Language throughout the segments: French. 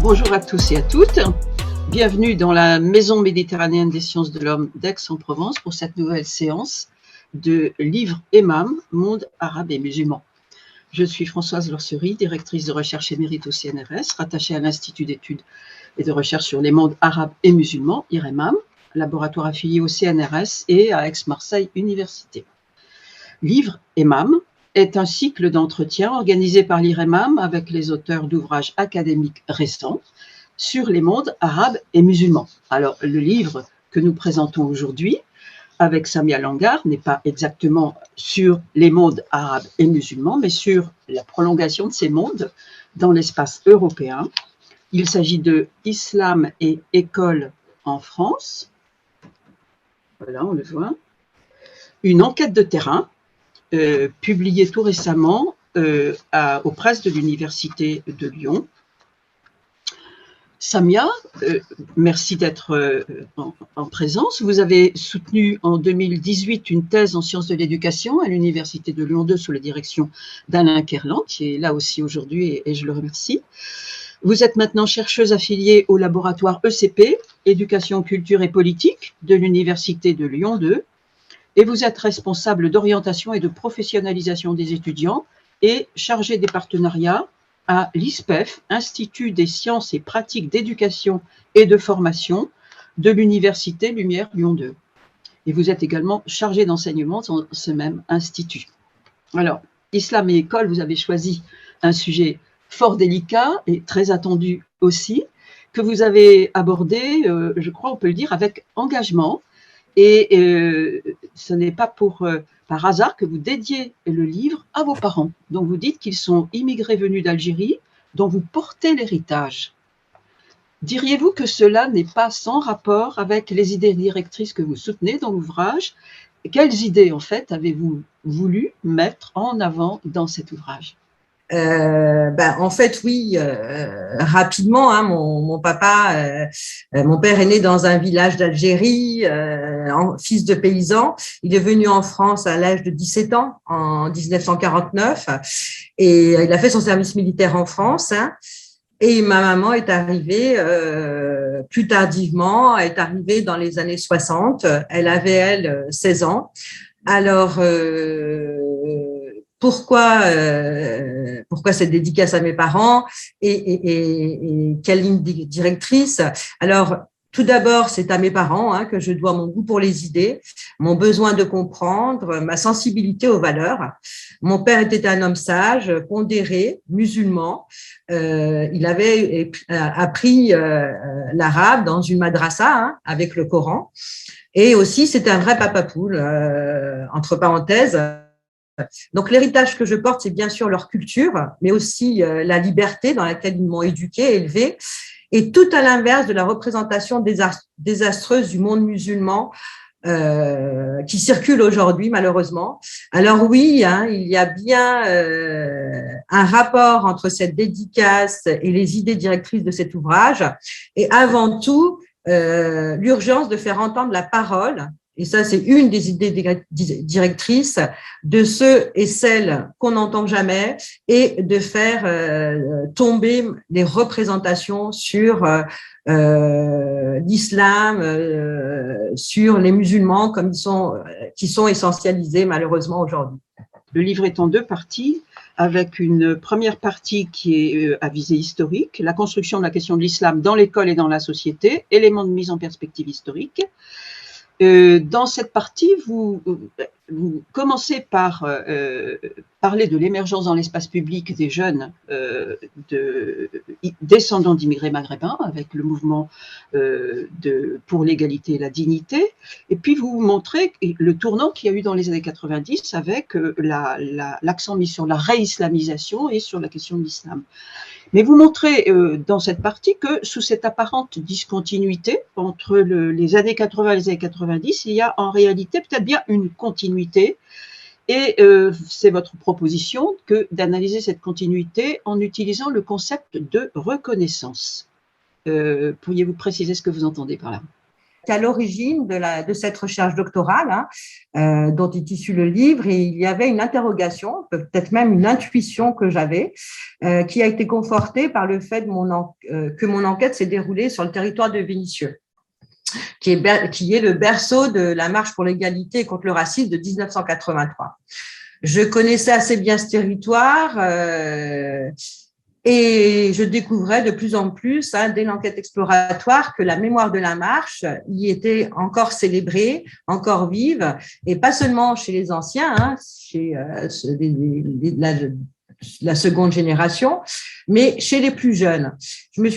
Bonjour à tous et à toutes. Bienvenue dans la Maison méditerranéenne des sciences de l'homme d'Aix-en-Provence pour cette nouvelle séance de Livre Emam, Monde arabe et musulman. Je suis Françoise Lorcerie, directrice de recherche émérite au CNRS, rattachée à l'Institut d'études et de recherche sur les mondes arabes et musulmans, IREMAM, laboratoire affilié au CNRS et à Aix-Marseille Université. Livre Emam est un cycle d'entretiens organisé par l'IREMAM avec les auteurs d'ouvrages académiques récents sur les mondes arabes et musulmans. Alors, le livre que nous présentons aujourd'hui avec Samia Langar n'est pas exactement sur les mondes arabes et musulmans, mais sur la prolongation de ces mondes dans l'espace européen. Il s'agit de Islam et école en France. Voilà, on le voit. Une enquête de terrain publiée tout récemment aux presses de l'Université de Lyon. Samia, merci d'être en présence. Vous avez soutenu en 2018 une thèse en sciences de l'éducation à l'Université de Lyon 2 sous la direction d'Alain Kerland, qui est là aussi aujourd'hui et je le remercie. Vous êtes maintenant chercheuse affiliée au laboratoire ECP, Éducation, Culture et Politique, de l'Université de Lyon 2, et vous êtes responsable d'orientation et de professionnalisation des étudiants et chargée des partenariats à l'ISPEF, Institut des sciences et pratiques d'éducation et de formation de l'Université Lumière Lyon 2. Et vous êtes également chargée d'enseignement dans ce même institut. Alors, Islam et école, vous avez choisi un sujet fort délicat et très attendu aussi, que vous avez abordé, je crois on peut le dire, avec engagement. Et ce n'est pas par hasard que vous dédiez le livre à vos parents. Donc vous dites qu'ils sont immigrés venus d'Algérie, dont vous portez l'héritage. Diriez-vous que cela n'est pas sans rapport avec les idées directrices que vous soutenez dans l'ouvrage? Quelles idées, en fait, avez-vous voulu mettre en avant dans cet ouvrage? En fait, oui, rapidement, hein, mon papa, mon père est né dans un village d'Algérie, fils de paysan. Il est venu en France à l'âge de 17 ans, en 1949, et il a fait son service militaire en France. Hein, et ma maman est arrivée plus tardivement, est arrivée dans les années 60. Elle avait, elle, 16 ans. Alors, pourquoi cette dédicace à mes parents et quelle ligne directrice? Alors, tout d'abord, c'est à mes parents que je dois mon goût pour les idées, mon besoin de comprendre, ma sensibilité aux valeurs. Mon père était un homme sage, pondéré, musulman. Il avait appris l'arabe dans une madrasa avec le Coran. Et aussi, c'était un vrai papa poule, entre parenthèses. Donc, l'héritage que je porte, c'est bien sûr leur culture, mais aussi la liberté dans laquelle ils m'ont éduquée, élevée, et tout à l'inverse de la représentation désastreuse du monde musulman qui circule aujourd'hui, malheureusement. Alors oui, il y a bien un rapport entre cette dédicace et les idées directrices de cet ouvrage, et avant tout, l'urgence de faire entendre la parole. Et ça, c'est une des idées directrices de ceux et celles qu'on n'entend jamais, et de faire tomber les représentations sur l'islam, sur les musulmans comme qui sont essentialisés malheureusement aujourd'hui. Le livre est en deux parties, avec une première partie qui est à visée historique, la construction de la question de l'islam dans l'école et dans la société, éléments de mise en perspective historique. Dans cette partie, vous commencez par parler de l'émergence dans l'espace public des jeunes descendants d'immigrés maghrébins avec le mouvement pour l'égalité et la dignité, et puis vous montrez le tournant qu'il y a eu dans les années 90 avec l'accent mis sur la réislamisation et sur la question de l'islam. Mais vous montrez dans cette partie que sous cette apparente discontinuité entre les années 80 et les années 90, il y a en réalité peut-être bien une continuité. Et c'est votre proposition d'analyser cette continuité en utilisant le concept de reconnaissance. Pourriez-vous préciser ce que vous entendez par là? à l'origine de cette recherche doctorale, dont est issu le livre, et il y avait une interrogation, peut-être même une intuition que j'avais, qui a été confortée par le fait que mon enquête s'est déroulée sur le territoire de Vénissieux, qui est le berceau de la marche pour l'égalité et contre le racisme de 1983. Je connaissais assez bien ce territoire, et je découvrais de plus en plus, dès l'enquête exploratoire, que la mémoire de la marche y était encore célébrée, encore vive, et pas seulement chez les anciens, chez la seconde génération, mais chez les plus jeunes. Je me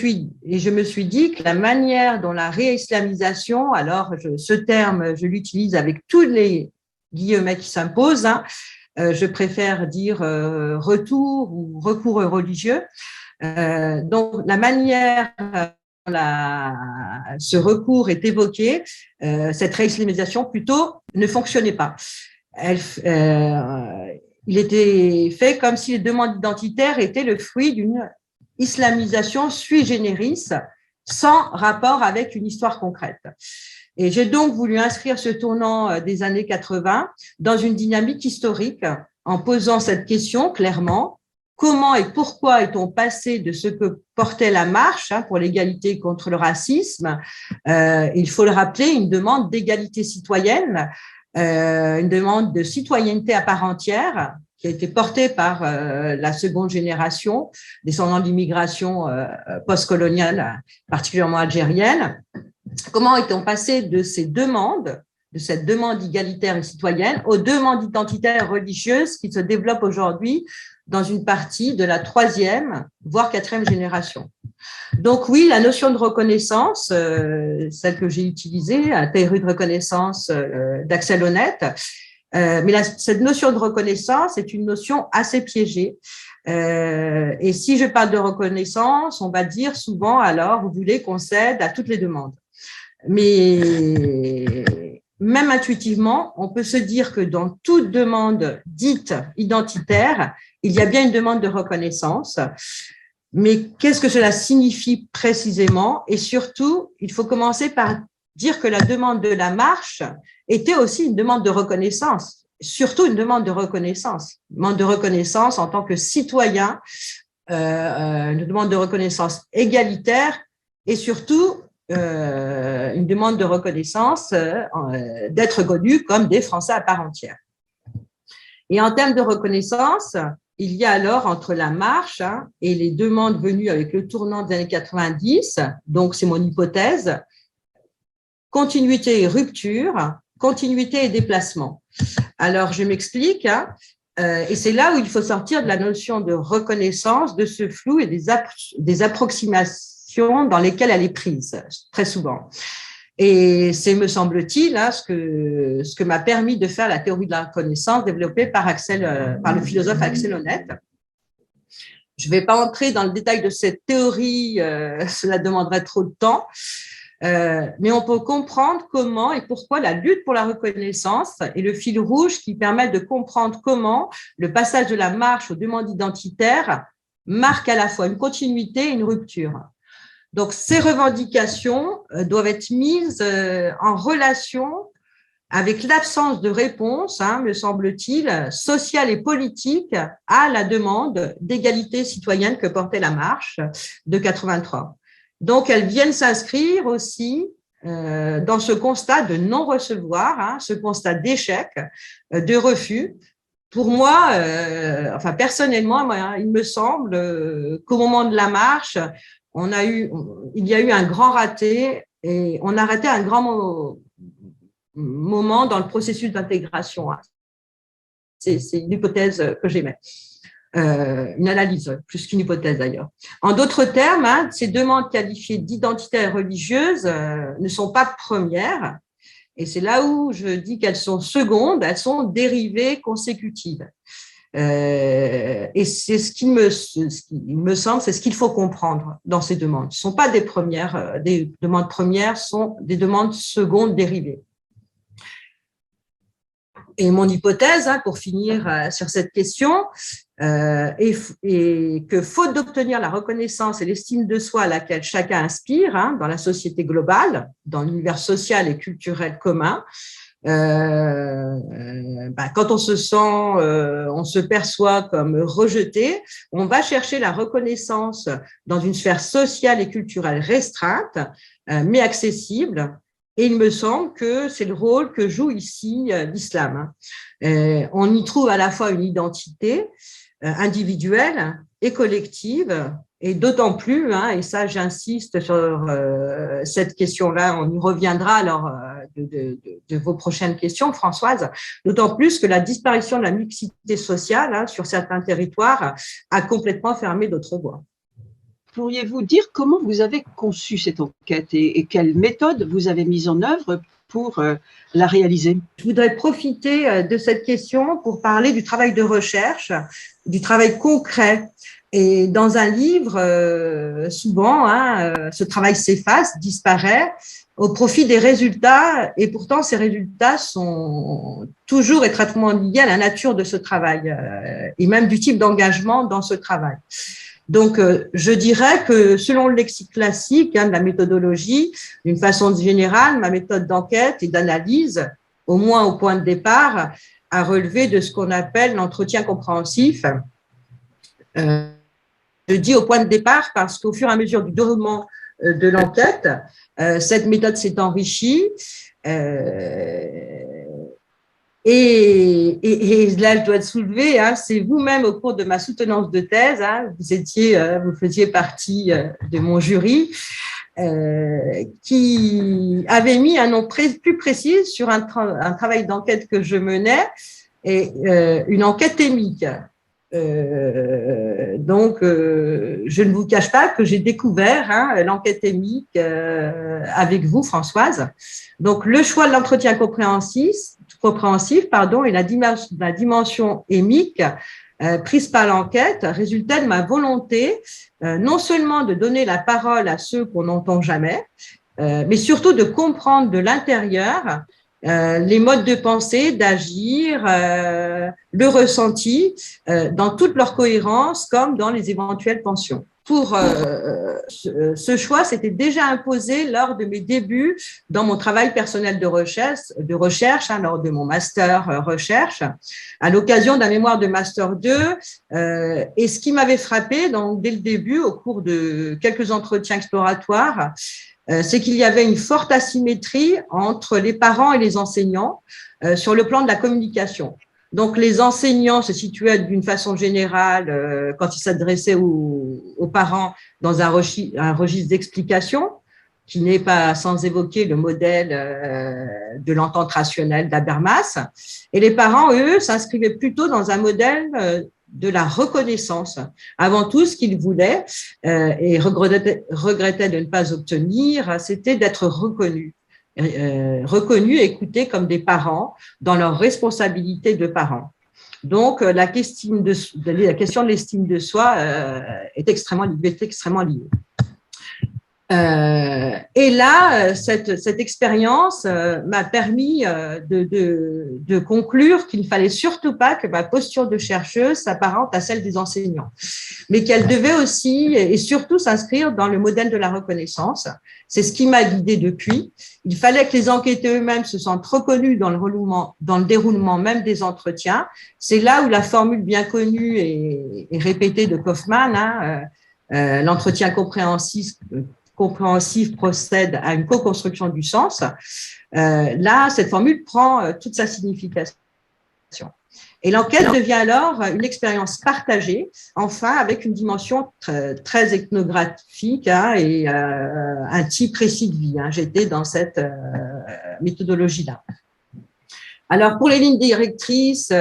suis dit que la manière dont la réislamisation, alors ce terme, je l'utilise avec tous les guillemets qui s'imposent, je préfère dire retour ou recours religieux. Donc, la manière ce recours est évoqué, cette réislamisation plutôt, ne fonctionnait pas. Il était fait comme si les demandes identitaires étaient le fruit d'une islamisation sui generis, sans rapport avec une histoire concrète. Et j'ai donc voulu inscrire ce tournant des années 80 dans une dynamique historique en posant cette question clairement: comment et pourquoi est-on passé de ce que portait la marche pour l'égalité contre le racisme, il faut le rappeler, une demande d'égalité citoyenne, une demande de citoyenneté à part entière, qui a été portée par la seconde génération, descendant de l'immigration postcoloniale, particulièrement algérienne. Comment est-on passé de cette demande égalitaire et citoyenne aux demandes identitaires religieuses qui se développent aujourd'hui dans une partie de la troisième, voire quatrième génération. Donc oui, la notion de reconnaissance, celle que j'ai utilisée, la théorie de reconnaissance d'Axel Honneth, mais cette notion de reconnaissance est une notion assez piégée. Et si je parle de reconnaissance, on va dire souvent, alors, vous voulez qu'on cède à toutes les demandes. Mais même intuitivement, on peut se dire que dans toute demande dite identitaire, il y a bien une demande de reconnaissance. Mais qu'est-ce que cela signifie précisément? Et surtout, il faut commencer par dire que la demande de la marche était aussi une demande de reconnaissance, surtout une demande de reconnaissance en tant que citoyen, une demande de reconnaissance égalitaire et surtout une demande de reconnaissance d'être connus comme des Français à part entière. Et en termes de reconnaissance, il y a alors entre la marche et les demandes venues avec le tournant des années 90, donc c'est mon hypothèse, continuité et rupture, continuité et déplacement. Alors, je m'explique, et c'est là où il faut sortir de la notion de reconnaissance, de ce flou et des approximations dans lesquelles elle est prise, très souvent. Et c'est, me semble-t-il, ce que m'a permis de faire la théorie de la reconnaissance développée par le philosophe Axel Honneth. Je ne vais pas entrer dans le détail de cette théorie, cela demanderait trop de temps, mais on peut comprendre comment et pourquoi la lutte pour la reconnaissance est le fil rouge qui permet de comprendre comment le passage de la marche aux demandes identitaires marque à la fois une continuité et une rupture. Donc, ces revendications doivent être mises en relation avec l'absence de réponse, me semble-t-il, sociale et politique à la demande d'égalité citoyenne que portait la marche de 83. Donc, elles viennent s'inscrire aussi dans ce constat de non-recevoir, ce constat d'échec, de refus. Pour moi, personnellement, il me semble qu'au moment de la marche, il y a eu un grand raté et on a raté un grand moment dans le processus d'intégration. C'est une hypothèse que j'émets, une analyse plus qu'une hypothèse d'ailleurs. En d'autres termes, ces demandes qualifiées d'identitaires religieuses ne sont pas premières, et c'est là où je dis qu'elles sont secondes, elles sont dérivées consécutives. Et c'est ce qui me semble, c'est ce qu'il faut comprendre dans ces demandes. Ce ne sont pas des demandes premières, ce sont des demandes secondes dérivées. Et mon hypothèse, pour finir sur cette question, est que faute d'obtenir la reconnaissance et l'estime de soi à laquelle chacun aspire dans la société globale, dans l'univers social et culturel commun, quand on se sent, on se perçoit comme rejeté, on va chercher la reconnaissance dans une sphère sociale et culturelle restreinte, mais accessible. Et il me semble que c'est le rôle que joue ici l'islam. On y trouve à la fois une identité individuelle et collective, et d'autant plus, et ça j'insiste sur cette question-là, on y reviendra lors de vos prochaines questions, Françoise, d'autant plus que la disparition de la mixité sociale sur certains territoires a complètement fermé d'autres voies. Pourriez-vous dire comment vous avez conçu cette enquête et quelle méthode vous avez mise en œuvre pour la réaliser? Je voudrais profiter de cette question pour parler du travail de recherche, du travail concret. Et dans un livre, souvent, ce travail s'efface, disparaît au profit des résultats, et pourtant ces résultats sont toujours étroitement liés à la nature de ce travail et même du type d'engagement dans ce travail. Donc, je dirais que selon le lexique classique de la méthodologie, d'une façon générale, ma méthode d'enquête et d'analyse, au moins au point de départ, a relevé de ce qu'on appelle l'entretien compréhensif. Je dis au point de départ parce qu'au fur et à mesure du déroulement de l'enquête, cette méthode s'est enrichie. Et là, je dois te soulever, c'est vous-même au cours de ma soutenance de thèse, vous faisiez partie de mon jury, qui avait mis un nom plus précis sur un travail d'enquête que je menais, et une enquête émique. Donc, je ne vous cache pas que j'ai découvert l'enquête émique avec vous, Françoise. Donc, le choix de l'entretien compréhensif, et la dimension émique prise par l'enquête résultait de ma volonté non seulement de donner la parole à ceux qu'on n'entend jamais, mais surtout de comprendre de l'intérieur les modes de pensée, d'agir, le ressenti dans toute leur cohérence comme dans les éventuelles tensions. Pour ce choix s'était déjà imposé lors de mes débuts dans mon travail personnel de recherche lors de mon master recherche, à l'occasion d'un mémoire de master 2. Et ce qui m'avait frappé donc, dès le début, au cours de quelques entretiens exploratoires, c'est qu'il y avait une forte asymétrie entre les parents et les enseignants sur le plan de la communication. Donc, les enseignants se situaient d'une façon générale, quand ils s'adressaient aux parents, dans un registre d'explication, qui n'est pas sans évoquer le modèle de l'entente rationnelle d'Habermas. Et les parents, eux, s'inscrivaient plutôt dans un modèle de la reconnaissance. Avant tout, ce qu'ils voulaient et regrettaient de ne pas obtenir, c'était d'être reconnus. Reconnus et écoutés comme des parents dans leur responsabilité de parents. Donc, la question de l'estime de soi est extrêmement liée. Et là, cette expérience m'a permis de conclure qu'il ne fallait surtout pas que ma posture de chercheuse s'apparente à celle des enseignants, mais qu'elle devait aussi et surtout s'inscrire dans le modèle de la reconnaissance. C'est ce qui m'a guidée depuis. Il fallait que les enquêteurs eux-mêmes se sentent reconnus dans le déroulement même des entretiens. C'est là où la formule bien connue et répétée de Kaufmann, l'entretien compréhensif procède à une co-construction du sens. Là, cette formule prend toute sa signification. Et l'enquête devient alors une expérience partagée, enfin avec une dimension très ethnographique et un type précis de vie. J'étais dans cette méthodologie-là. Alors, pour les lignes directrices,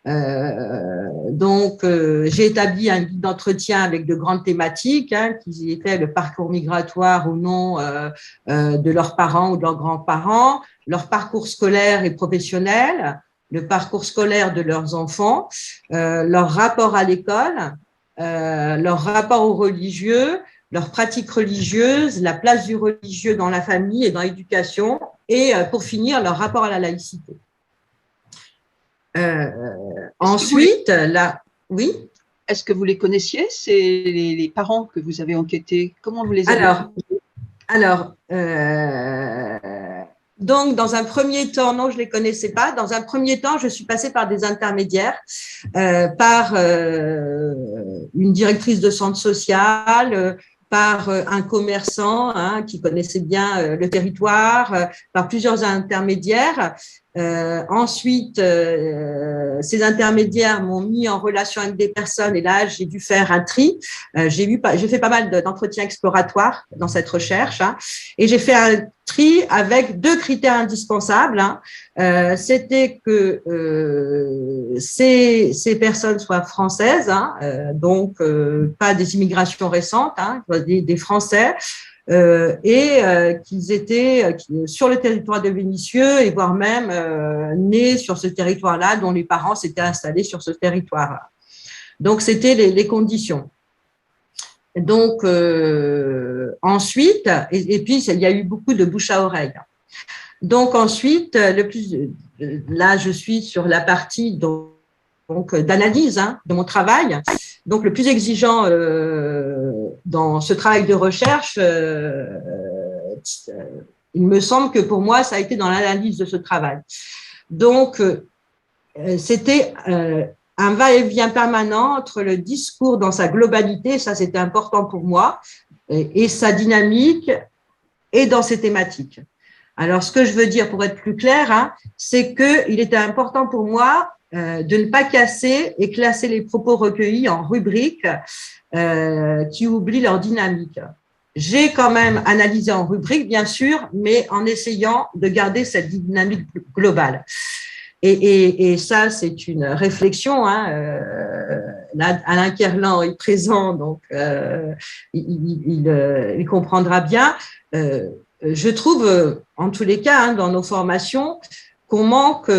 j'ai établi un guide d'entretien avec de grandes thématiques, qui étaient le parcours migratoire ou non de leurs parents ou de leurs grands-parents, leur parcours scolaire et professionnel, le parcours scolaire de leurs enfants, leur rapport à l'école, leur rapport aux religieux, leurs pratiques religieuses, la place du religieux dans la famille et dans l'éducation, et pour finir, leur rapport à la laïcité. Ensuite, là, oui. Est-ce que vous les connaissiez, c'est les parents que vous avez enquêtés? Comment vous les avez trouvés? Alors, donc, dans un premier temps, non, je ne les connaissais pas. Dans un premier temps, je suis passée par des intermédiaires, par une directrice de centre social, par un commerçant qui connaissait bien le territoire, par plusieurs intermédiaires. Ensuite, ces intermédiaires m'ont mis en relation avec des personnes et là, j'ai dû faire un tri. J'ai fait pas mal d'entretiens exploratoires dans cette recherche et j'ai fait un tri avec 2 critères indispensables. C'était que ces personnes soient françaises, donc pas des immigrations récentes, des Français, qu'ils étaient sur le territoire de Vénissieux et voire même nés sur ce territoire-là, dont les parents s'étaient installés sur ce territoire-là. Donc, c'était les conditions. Donc, ensuite, et puis, il y a eu beaucoup de bouche à oreille. Donc, ensuite, là, je suis sur la partie donc d'analyse de mon travail. Donc, le plus exigeant dans ce travail de recherche, il me semble que pour moi, ça a été dans l'analyse de ce travail. Donc, c'était un va-et-vient permanent entre le discours dans sa globalité, ça c'était important pour moi, et sa dynamique, et dans ses thématiques. Alors, ce que je veux dire, pour être plus clair, c'est qu'il était important pour moi de ne pas casser et classer les propos recueillis en rubriques qui oublient leur dynamique. J'ai quand même analysé en rubrique, bien sûr, mais en essayant de garder cette dynamique globale. Et ça, c'est une réflexion. Là, Alain Kerlan est présent, donc il comprendra bien. Je trouve, en tous les cas, dans nos formations, qu'on manque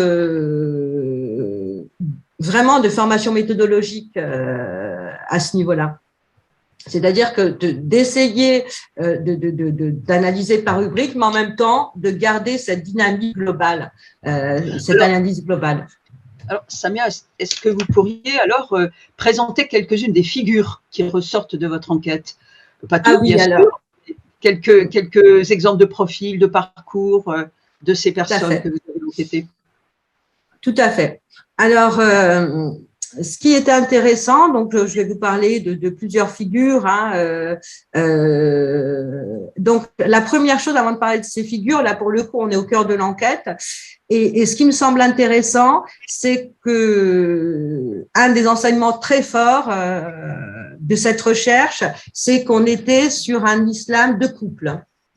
vraiment de formation méthodologique à ce niveau-là. C'est-à-dire que d'essayer d'analyser par rubrique, mais en même temps de garder cette dynamique globale, cette analyse globale. Alors, Samia, est-ce que vous pourriez alors présenter quelques-unes des figures qui ressortent de votre enquête? Pas toutes, bien sûr. Quelques exemples de profils, de parcours de ces personnes que vous avez enquêtées. Tout à fait. Alors, ce qui était intéressant, donc je vais vous parler de plusieurs figures. Donc, la première chose, avant de parler de ces figures, là pour le coup, on est au cœur de l'enquête. Et ce qui me semble intéressant, c'est que un des enseignements très forts de cette recherche, c'est qu'on était sur un islam de couple.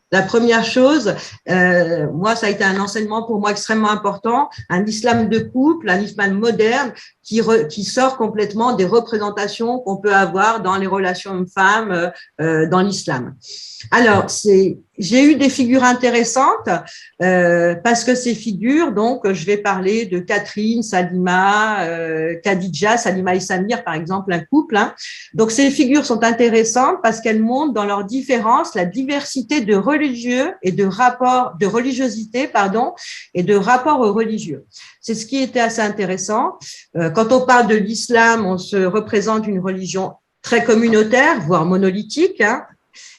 La première chose, moi, ça a été un enseignement pour moi extrêmement important, un islam de couple, un islam moderne qui sort complètement des représentations qu'on peut avoir dans les relations hommes-femmes dans l'islam. Alors, j'ai eu des figures intéressantes parce que ces figures, donc, je vais parler de Catherine, Salima, Khadija, Salima et Samir, par exemple, un couple. Donc, ces figures sont intéressantes parce qu'elles montrent dans leurs différences la diversité de religieux et de religiosité, et de rapports aux religieux. C'est ce qui était assez intéressant. Quand on parle de l'islam, on se représente une religion très communautaire, voire monolithique.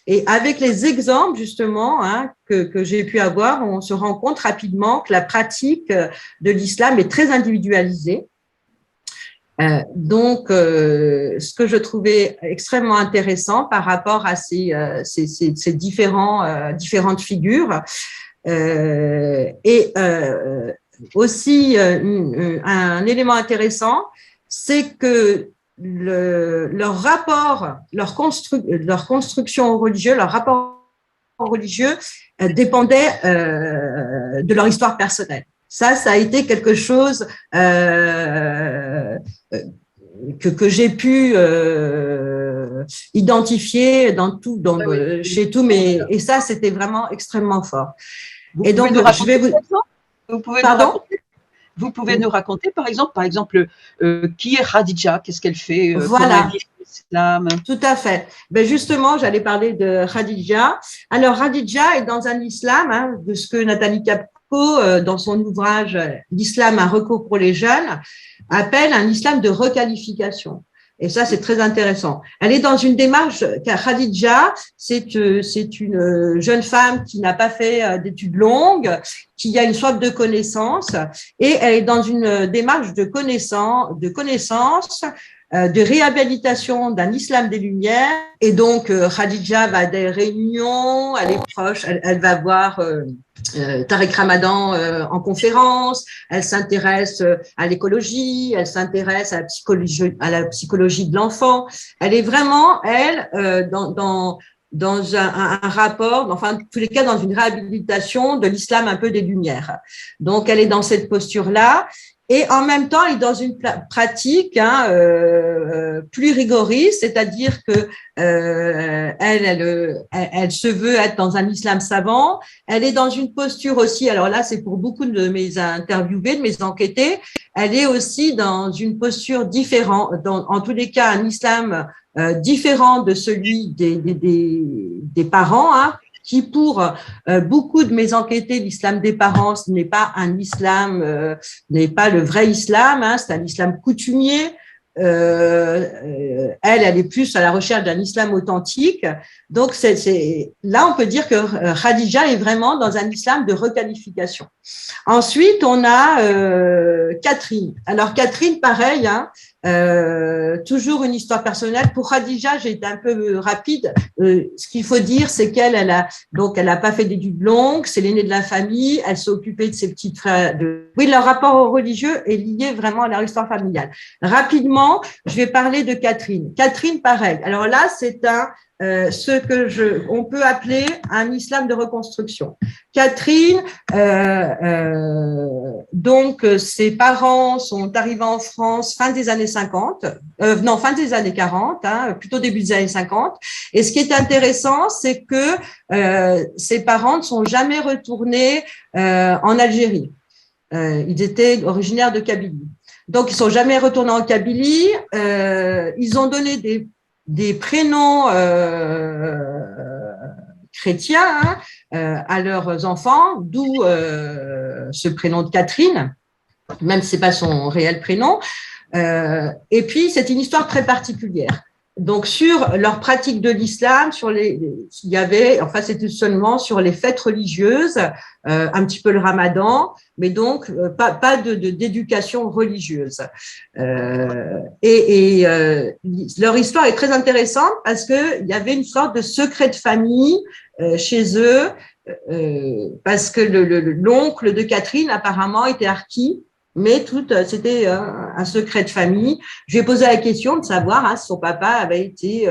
Et avec les exemples, justement, que j'ai pu avoir, on se rend compte rapidement que la pratique de l'islam est très individualisée. Donc, ce que je trouvais extrêmement intéressant par rapport à ces différentes figures, aussi un élément intéressant, c'est que leur rapport, leur construction au religieux, leur rapport au religieux dépendait de leur histoire personnelle. Ça a été quelque chose que j'ai pu identifier chez tous mes, et ça c'était vraiment extrêmement fort. Et donc je vais vous pouvez nous raconter, par exemple, qui est Khadija, qu'est-ce qu'elle fait, voilà. L'islam. Tout à fait. Ben justement, j'allais parler de Khadija. Alors, Khadija est dans un islam, de ce que Nathalie Foucault, dans son ouvrage L'islam, un recours pour les jeunes, appelle un islam de requalification. Et ça, c'est très intéressant. Elle est dans une démarche, Khadija, c'est une jeune femme qui n'a pas fait d'études longues, qui a une soif de connaissance, et elle est dans une démarche de connaissance, de réhabilitation d'un islam des Lumières. Et donc, Khadija va à des réunions, elle est proche, elle va voir Tariq Ramadan en conférence, elle s'intéresse à l'écologie, elle s'intéresse à la psychologie de l'enfant. Elle est vraiment, dans un rapport, enfin, en tous les cas, dans une réhabilitation de l'islam un peu des Lumières. Donc, elle est dans cette posture-là. Et en même temps, elle est dans une pratique plus rigoriste, c'est-à-dire que elle se veut être dans un islam savant. Elle est dans une posture aussi, alors là, c'est pour beaucoup de mes interviewés, de mes enquêtés, elle est aussi dans une posture différente, en tous les cas, un islam différent de celui des parents, qui pour beaucoup de mes enquêtés, l'islam des parents, ce n'est pas un islam, n'est pas le vrai islam, c'est un islam coutumier. Elle est plus à la recherche d'un islam authentique. Donc, là, on peut dire que Khadija est vraiment dans un islam de requalification. Ensuite, on a Catherine. Alors, Catherine, pareil, toujours une histoire personnelle. Pour Khadija, j'ai été un peu rapide. Ce qu'il faut dire, c'est elle n'a pas fait d'études longues, c'est l'aînée de la famille, elle s'est occupée de ses petites frères. Oui, leur rapport au religieux est lié vraiment à leur histoire familiale. Rapidement, je vais parler de Catherine. Catherine, pareil. Alors là, c'est ce que on peut appeler un islam de reconstruction. Catherine, donc ses parents sont arrivés en France fin des années 50, fin des années 40, plutôt début des années 50. Et ce qui est intéressant, c'est que ses parents ne sont jamais retournés en Algérie. Ils étaient originaires de Kabylie. Donc, ils sont jamais retournés en Kabylie. Ils ont donné des prénoms chrétiens à leurs enfants, d'où ce prénom de Catherine, même si c'est pas son réel prénom. Et puis, c'est une histoire très particulière. Donc, sur leur pratique de l'islam, c'était seulement sur les fêtes religieuses, un petit peu le ramadan, mais donc pas d'éducation religieuse. Leur histoire est très intéressante parce que il y avait une sorte de secret de famille chez eux, parce que l'oncle de Catherine apparemment était harki. Mais c'était un secret de famille. Je lui ai posé la question de savoir si son papa avait été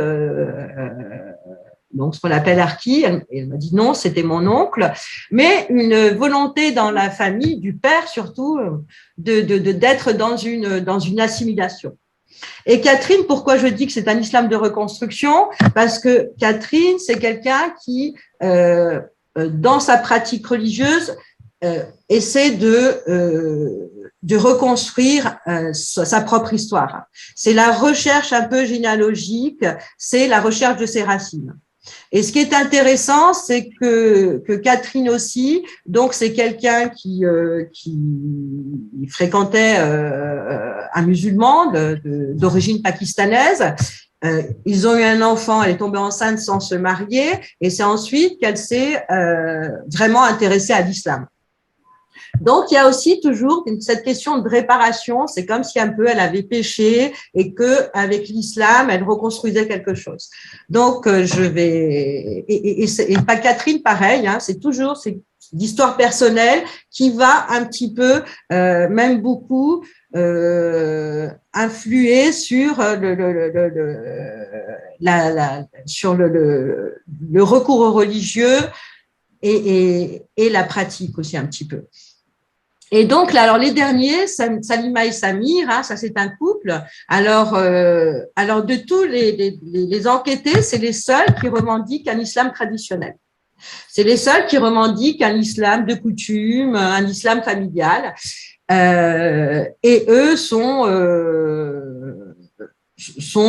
donc ce qu'on appelle harki. Elle m'a dit non, c'était mon oncle. Mais une volonté dans la famille, du père surtout, d'être dans une assimilation. Et Catherine, pourquoi je dis que c'est un islam de reconstruction? Parce que Catherine, c'est quelqu'un qui, dans sa pratique religieuse, essaie de reconstruire sa propre histoire. C'est la recherche un peu généalogique, c'est la recherche de ses racines. Et ce qui est intéressant, c'est que Catherine aussi, donc c'est quelqu'un qui fréquentait un musulman d'origine pakistanaise. Ils ont eu un enfant, elle est tombée enceinte sans se marier, et c'est ensuite qu'elle s'est vraiment intéressée à l'islam. Donc, il y a aussi toujours cette question de réparation. C'est comme si un peu elle avait péché et que avec l'islam, elle reconstruisait quelque chose. Donc, et pas Catherine, pareil. C'est toujours l'histoire personnelle qui va un petit peu, même beaucoup, influer sur le recours au religieux et la pratique aussi un petit peu. Et donc, là, alors les derniers, Salima et Samir, ça c'est un couple. Alors de tous les enquêtés, c'est les seuls qui revendiquent un islam traditionnel. C'est les seuls qui revendiquent un islam de coutume, un islam familial. Et eux sont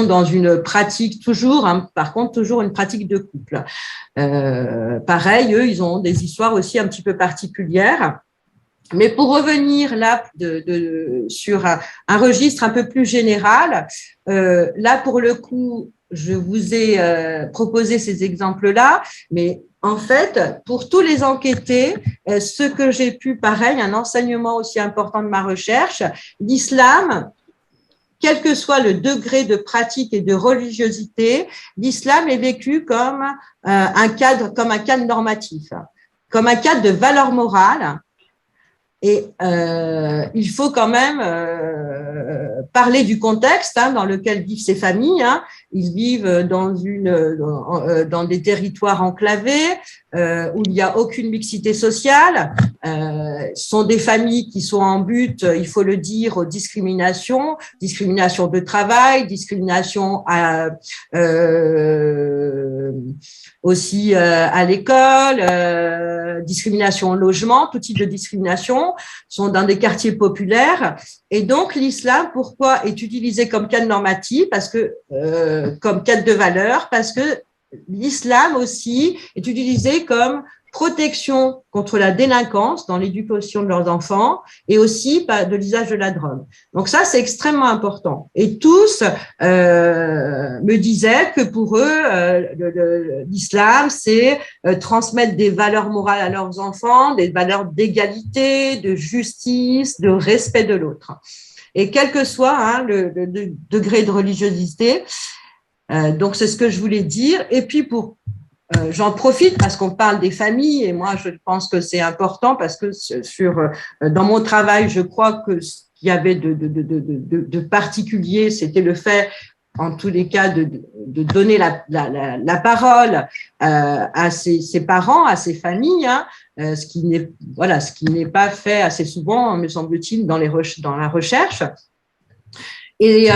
dans une pratique toujours, par contre, toujours une pratique de couple. Pareil, eux, ils ont des histoires aussi un petit peu particulières. Mais pour revenir là sur un registre un peu plus général, là pour le coup, je vous ai proposé ces exemples-là, mais en fait, pour tous les enquêtés, ce que j'ai pu, pareil, un enseignement aussi important de ma recherche, l'islam, quel que soit le degré de pratique et de religiosité, l'islam est vécu comme un cadre normatif, comme un cadre de valeurs morales. Et il faut quand même parler du contexte dans lequel vivent ces familles. Ils vivent dans des territoires enclavés où il n'y a aucune mixité sociale. Ce sont des familles qui sont en but, il faut le dire, aux discriminations de travail, discrimination aussi à l'école, discrimination au logement, tout type de discrimination, sont dans des quartiers populaires. Et donc, l'islam, pourquoi est utilisé comme cadre normatif? Parce que, comme cadre de valeur, parce que l'islam aussi est utilisé comme protection contre la délinquance dans l'éducation de leurs enfants et aussi de l'usage de la drogue. Donc ça, c'est extrêmement important. Et tous me disaient que pour eux, l'islam, c'est transmettre des valeurs morales à leurs enfants, des valeurs d'égalité, de justice, de respect de l'autre. Et quel que soit le degré de religiosité, donc c'est ce que je voulais dire. Et puis j'en profite parce qu'on parle des familles et moi je pense que c'est important parce que dans mon travail je crois que ce qu'il y avait de particulier c'était le fait en tous les cas de donner la parole à ses parents, à ses familles, ce qui n'est pas fait assez souvent me semble-t-il dans la recherche. Et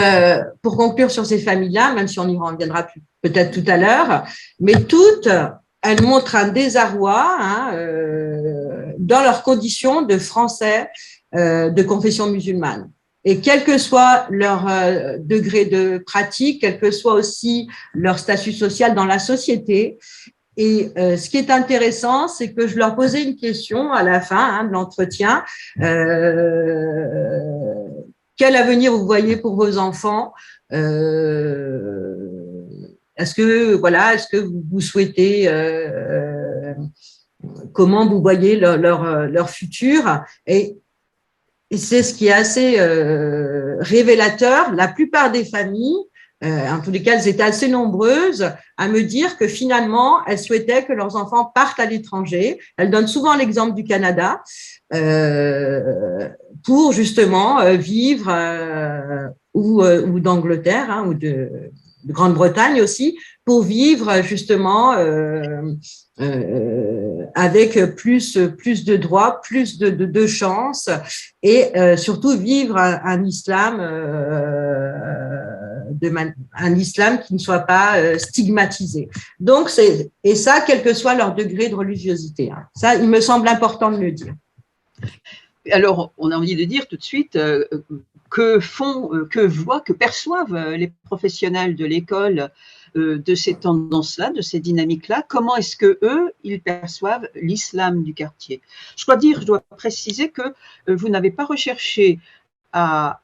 pour conclure sur ces familles-là, même si on y reviendra peut-être tout à l'heure, mais toutes, elles montrent un désarroi dans leurs conditions de Français de confession musulmane. Et quel que soit leur degré de pratique, quel que soit aussi leur statut social dans la société. Et ce qui est intéressant, c'est que je leur posais une question à la fin de l'entretien. Quel avenir vous voyez pour vos enfants? Est-ce que vous souhaitez comment vous voyez leur futur? Et c'est ce qui est assez révélateur. La plupart des familles, en tous les cas, elles étaient assez nombreuses à me dire que finalement, elles souhaitaient que leurs enfants partent à l'étranger. Elles donnent souvent l'exemple du Canada pour justement vivre ou d'Angleterre ou de Grande-Bretagne aussi, pour vivre justement avec plus de droits, plus de chances et surtout vivre un islam un islam qui ne soit pas stigmatisé. Donc et ça, quel que soit leur degré de religiosité. Ça, il me semble important de le dire. Alors, on a envie de dire tout de suite que perçoivent les professionnels de l'école de ces tendances-là, de ces dynamiques-là. Comment est-ce que eux, ils perçoivent l'islam du quartier? Je dois préciser que vous n'avez pas recherché à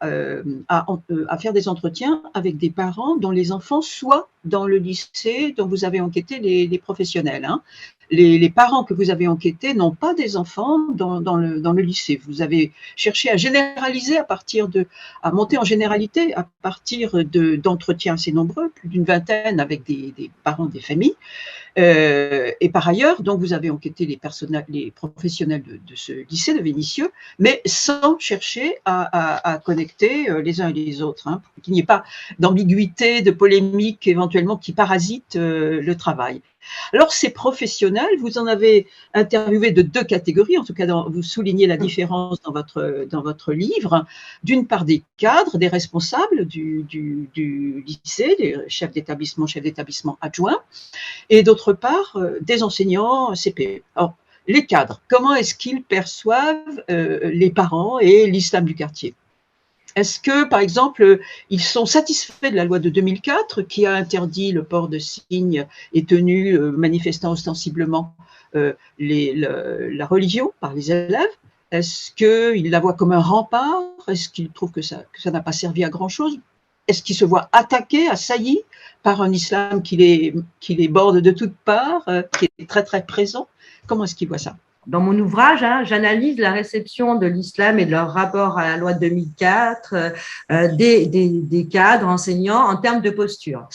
faire des entretiens avec des parents dont les enfants soient dans le lycée dont vous avez enquêté les professionnels. Les parents que vous avez enquêtés n'ont pas des enfants dans le lycée. Vous avez cherché à généraliser à monter en généralité à partir d'entretiens assez nombreux, plus d'une vingtaine avec des parents des familles. Et par ailleurs, donc vous avez enquêté les professionnels de ce lycée de Vénissieux, mais sans chercher à connecter les uns et les autres, pour qu'il n'y ait pas d'ambiguïté, de polémique éventuellement qui parasite le travail. Alors, ces professionnels, vous en avez interviewé de deux catégories, en tout cas, vous soulignez la différence dans votre livre. D'une part, des cadres, des responsables du lycée, des chefs d'établissement adjoints, et d'autre part, des enseignants CPE. Alors, les cadres, comment est-ce qu'ils perçoivent les parents et l'islam du quartier? Est-ce que, par exemple, ils sont satisfaits de la loi de 2004 qui a interdit le port de signes et tenues manifestant ostensiblement la religion par les élèves? Est-ce qu'il la voit comme un rempart? Est-ce qu'il trouve que ça n'a pas servi à grand-chose? Est-ce qu'il se voit attaqué, assailli par un islam qui les borde de toutes parts, qui est très très présent? Comment est-ce qu'il voit ça? Dans mon ouvrage, j'analyse la réception de l'islam et de leur rapport à la loi de 2004 des cadres enseignants en termes de posture.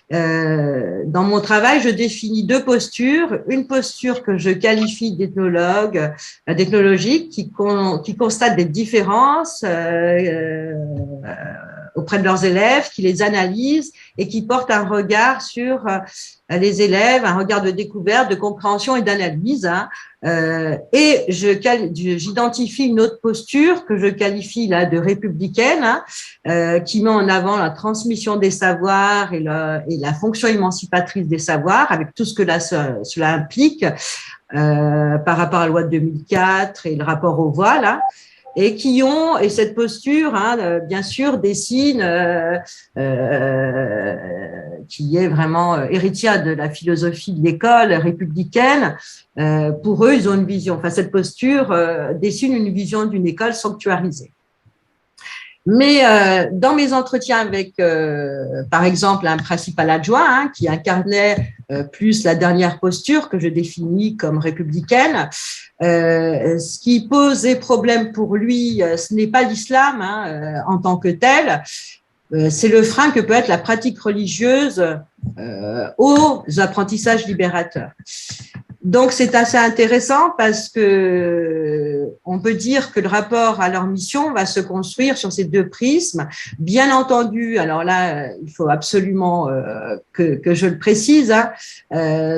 Dans mon travail, je définis deux postures. Une posture que je qualifie d'ethnologique, qui constate des différences auprès de leurs élèves, qui les analyse et qui porte un regard sur les élèves, un regard de découverte, de compréhension et d'analyse. Et j'identifie une autre posture que je qualifie là de républicaine, qui met en avant la transmission des savoirs et la fonction émancipatrice des savoirs, avec tout ce que cela implique par rapport à la loi de 2004 et le rapport au voile. Et cette posture, bien sûr, dessine, qui est vraiment héritière de la philosophie de l'école républicaine. Pour eux, ils ont une vision. Enfin, cette posture dessine une vision d'une école sanctuarisée. Mais dans mes entretiens avec, par exemple, un principal adjoint qui incarnait plus la dernière posture que je définis comme républicaine, ce qui posait problème pour lui, ce n'est pas l'islam en tant que tel, c'est le frein que peut être la pratique religieuse aux apprentissages libérateurs. Donc, c'est assez intéressant parce que on peut dire que le rapport à leur mission va se construire sur ces deux prismes. Bien entendu, alors là, il faut absolument que je le précise,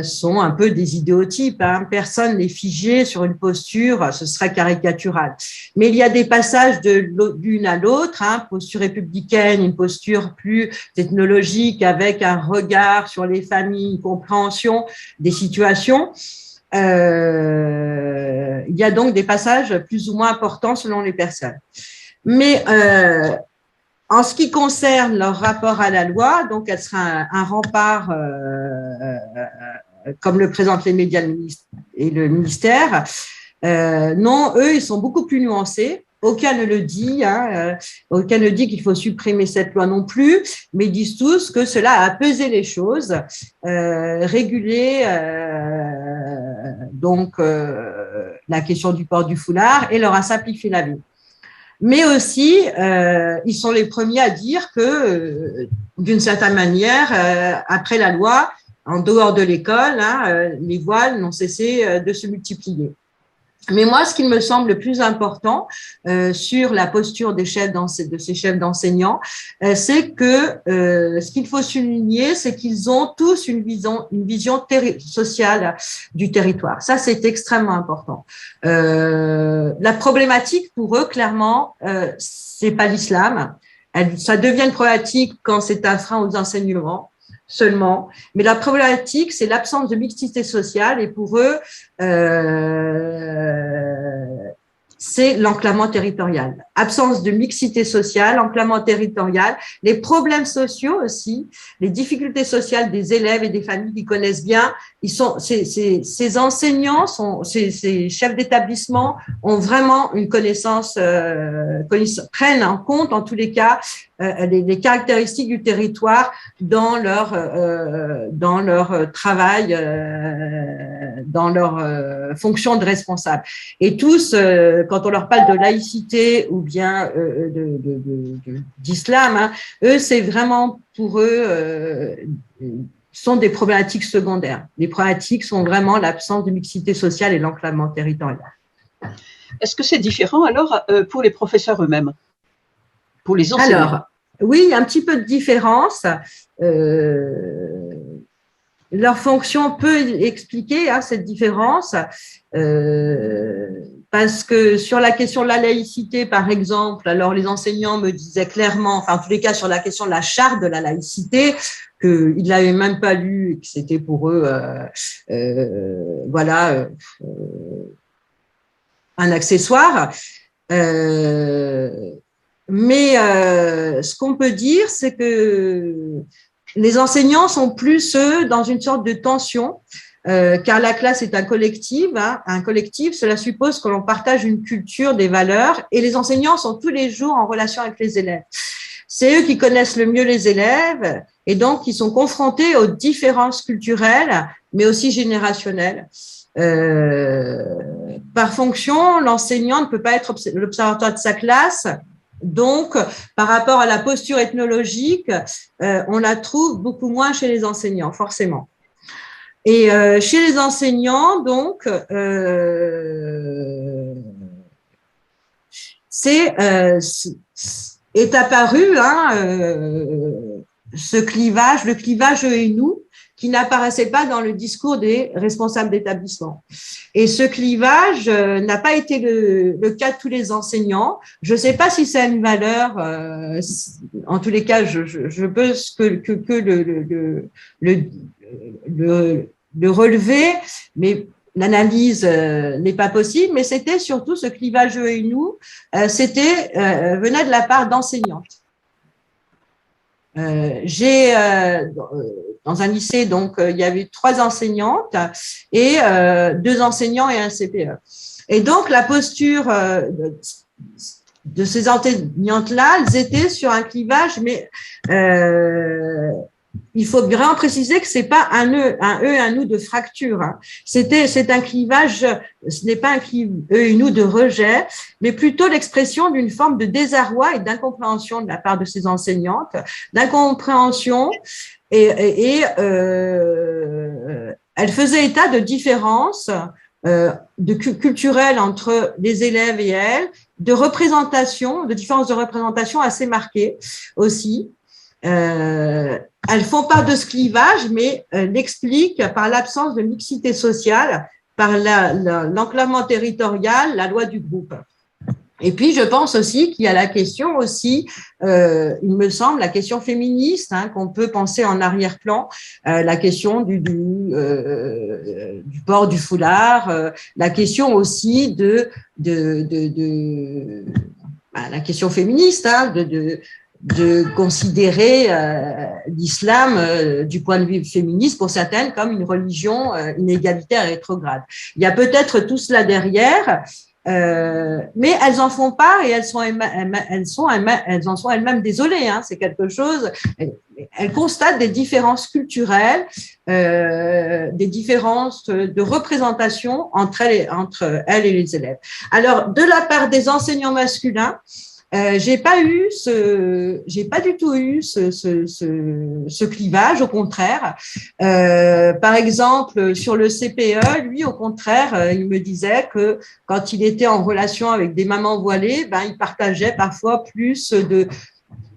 sont un peu des idéotypes. Personne n'est figé sur une posture, ce serait caricatural. Mais il y a des passages d'une à l'autre, posture républicaine, une posture plus technologique avec un regard sur les familles, une compréhension des situations. Il y a donc des passages plus ou moins importants selon les personnes. Mais en ce qui concerne leur rapport à la loi, donc elle sera un rempart, comme le présentent les médias et le ministère. Non, eux, ils sont beaucoup plus nuancés. Aucun ne le dit, aucun ne dit qu'il faut supprimer cette loi non plus, mais ils disent tous que cela a apaisé les choses, régulé donc la question du port du foulard et leur a simplifié la vie. Mais aussi, ils sont les premiers à dire que, d'une certaine manière, après la loi, en dehors de l'école, les voiles n'ont cessé de se multiplier. Mais moi, ce qui me semble le plus important sur la posture de ces chefs d'enseignants, c'est que ce qu'il faut souligner, c'est qu'ils ont tous une vision sociale du territoire. Ça, c'est extrêmement important. La problématique pour eux, clairement, c'est pas l'islam. Ça devient une problématique quand c'est un frein aux enseignements seulement. Mais la problématique, c'est l'absence de mixité sociale et pour eux, c'est l'enclavement territorial. Absence de mixité sociale, enclavement territorial, les problèmes sociaux aussi, les difficultés sociales des élèves et des familles qui connaissent bien. Ces enseignants, ces chefs d'établissement ont vraiment une connaissance, prennent en compte en tous les cas les caractéristiques du territoire dans leur travail, dans leur fonction de responsable. Et tous, quand on leur parle de laïcité ou bien d'islam, eux, c'est vraiment pour eux sont des problématiques secondaires. Les problématiques sont vraiment l'absence de mixité sociale et l'enclavement territorial. Est-ce que c'est différent alors pour les professeurs eux-mêmes, pour les enseignants? Alors, oui, il y a un petit peu de différence. Leur fonction peut expliquer cette différence parce que sur la question de la laïcité, par exemple, alors les enseignants me disaient clairement, enfin en tous les cas sur la question de la charte de la laïcité, qu'ils l'avaient même pas lu et que c'était pour eux un accessoire. Mais ce qu'on peut dire, c'est que les enseignants sont plus, eux, dans une sorte de tension car la classe est un collectif. Un collectif, cela suppose que l'on partage une culture, des valeurs, et les enseignants sont tous les jours en relation avec les élèves. C'est eux qui connaissent le mieux les élèves et donc qui sont confrontés aux différences culturelles, mais aussi générationnelles. Par fonction, l'enseignant ne peut pas être l'observateur de sa classe. Donc, par rapport à la posture ethnologique, on la trouve beaucoup moins chez les enseignants, forcément. Et chez les enseignants, donc, est apparu ce clivage, le clivage eux et nous, qui n'apparaissait pas dans le discours des responsables d'établissement. Et ce clivage n'a pas été le cas de tous les enseignants. Je ne sais pas si c'est une valeur, en tous les cas, je peux que le relever, mais l'analyse n'est pas possible. Mais c'était surtout ce clivage eux et nous, venait de la part d'enseignantes. Dans un lycée, donc, il y avait 3 enseignantes et 2 enseignants et un CPE. Et donc, la posture de ces enseignantes-là, elles étaient sur un clivage, mais il faut vraiment préciser que c'est pas un eux et un nous de fracture. C'est un clivage, ce n'est pas un eux et nous de rejet, mais plutôt l'expression d'une forme de désarroi et d'incompréhension de la part de ces enseignantes, d'incompréhension et elle faisait état de différences culturelles entre les élèves et elles, de différences de représentation assez marquées aussi. Elles font part de ce clivage, mais l'expliquent par l'absence de mixité sociale, par l'enclavement territorial, la loi du groupe. Et puis, je pense aussi qu'il y a la question aussi, il me semble, la question féministe, qu'on peut penser en arrière-plan, la question du port du foulard, la question aussi la question féministe, de considérer l'islam du point de vue féministe pour certaines comme une religion inégalitaire et rétrograde. Il y a peut-être tout cela derrière, mais elles en font part et elles en sont elles-mêmes désolées. C'est quelque chose. Elles constatent des différences culturelles, des différences de représentation entre elles et les élèves. Alors, de la part des enseignants masculins, j'ai pas du tout eu ce clivage, au contraire. Par exemple, sur le CPE, lui, au contraire, il me disait que quand il était en relation avec des mamans voilées, il partageait parfois plus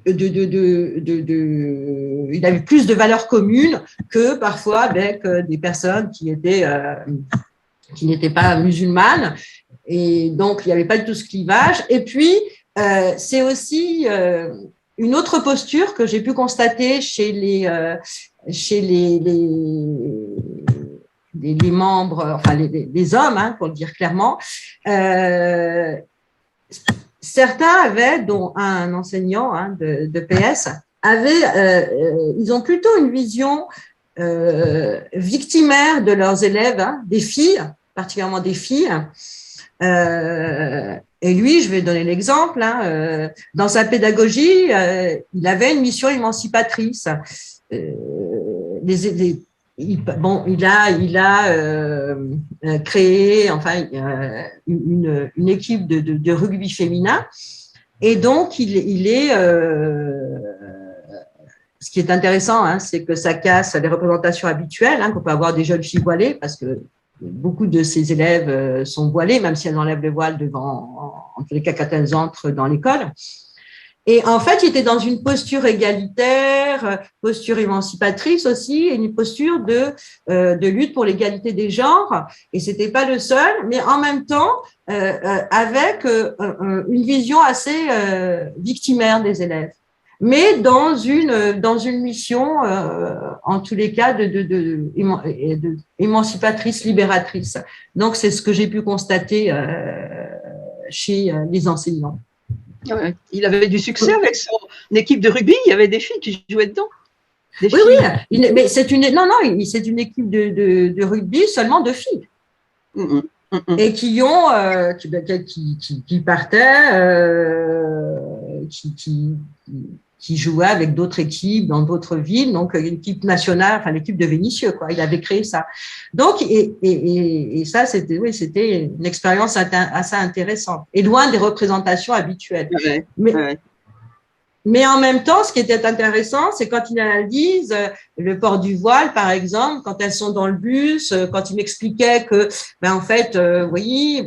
il avait plus de valeurs communes que parfois avec des personnes qui n'étaient pas musulmanes. Et donc, il n'y avait pas du tout ce clivage. Et puis, c'est aussi une autre posture que j'ai pu constater chez les membres, enfin les hommes, pour le dire clairement. Certains avaient, dont un enseignant de PS, ils ont plutôt une vision victimaire de leurs élèves, des filles, particulièrement des filles. Et lui, je vais donner l'exemple, dans sa pédagogie, il avait une mission émancipatrice. Il a créé une équipe de rugby féminin, et donc il est ce qui est intéressant, c'est que ça casse les représentations habituelles qu'on peut avoir des jeunes filles voilées, parce que beaucoup de ces élèves sont voilés, même si elles enlèvent le voile en tous les cas quand elles entrent dans l'école. Et en fait, il était dans une posture égalitaire, posture émancipatrice aussi, et une posture de lutte pour l'égalité des genres. Et c'était pas le seul, mais en même temps, avec une vision assez victimaire des élèves, mais dans une mission, en tous les cas, de émancipatrice, libératrice. Donc, c'est ce que j'ai pu constater chez les enseignants. Ouais. Il avait du succès avec son équipe de rugby, il y avait des filles qui jouaient dedans. des Oui, filles. oui, mais c'est une équipe de rugby seulement de filles. Et qui ont, qui partaient, qui jouaient avec d'autres équipes dans d'autres villes, donc l'équipe nationale, enfin l'équipe de Vénissieux, quoi. Il avait créé ça. Donc, et ça, c'était, oui, c'était une expérience assez intéressante et loin des représentations habituelles. Ouais, mais, ouais. Mais en même temps, ce qui était intéressant, c'est quand ils analysent le port du voile, par exemple, quand elles sont dans le bus, quand ils m'expliquaient que, en fait, oui,